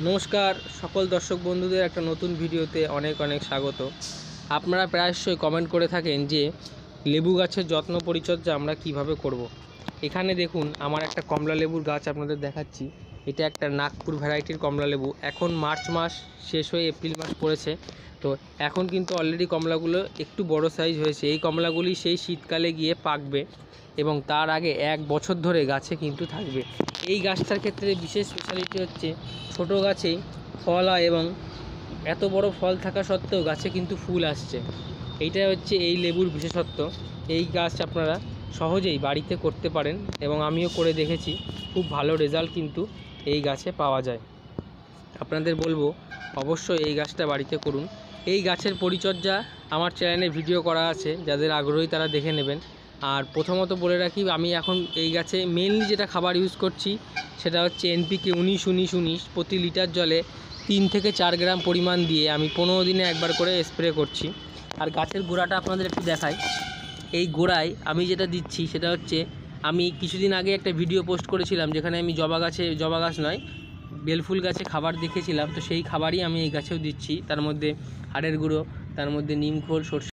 নমস্কার সকল দর্শক বন্ধুদের একটা নতুন ভিডিওতে অনেক অনেক স্বাগত। আপনারা প্রায়শই কমেন্ট করে থাকেন যে লেবু গাছের যত্ন পরিচর্যা আমরা কিভাবে করব। এখানে দেখুন আমার একটা কমলা লেবুর গাছ আপনাদের দেখাচ্ছি। এটা একটা নাগপুর ভ্যারাইটির কমলা লেবু। এখন মার্চ মাস শেষ হয়ে এপ্রিল মাস পড়েছে, তো এখন কিন্তু অলরেডি কমলাগুলো একটু বড় সাইজ হয়েছে। এই কমলাগুলি সেই শীতকালে গিয়ে পাকবে এবং তার আগে 1 বছর ধরে গাছে কিন্তু থাকবে। এই গাছটার ক্ষেত্রে বিশেষ স্পেশালিটি হচ্ছে ছোট গাছেই ফল হয় এবং এত বড় ফল থাকা সত্ত্বেও গাছে কিন্তু ফুল আসছে। এইটাই হচ্ছে এই লেবুর বিশেষত্ব। এই গাছ আপনারা সহজেই বাড়িতে করতে পারেন এবং আমিও করে দেখেছি, খুব ভালো রেজাল্ট কিন্তু এই গাছে পাওয়া যায়। আপনাদের বলবো অবশ্যই এই গাছটা বাড়িতে করুন। এই গাছের পরিচর্যা আমার চ্যানেলে ভিডিও করা আছে, যাদের আগ্রহী তারা দেখে নেবেন। আর প্রথমত বলে রাখি, আমি এখন এই গাছে মেনলি যেটা খাবার ইউজ করছি সেটা হচ্ছে NPK 19-19-19 প্রতি লিটার জলে 3 থেকে 4 গ্রাম পরিমাণ দিয়ে আমি 15 দিনে একবার করে স্প্রে করছি। আর গাছের গোড়াটা আপনাদের একটু দেখাই। এই গোড়ায় আমি যেটা দিচ্ছি সেটা হচ্ছে, আমি কিছুদিন আগে একটা ভিডিও পোস্ট করেছিলাম যেখানে আমি জবা গাছ নয়, বেলফুল গাছে খাবার দেখেছিলাম। তো সেই খাবারই আমি এই গাছেও দিচ্ছি। তার মধ্যে হাড়ের গুঁড়ো, তার মধ্যে নিম খোল, সরষে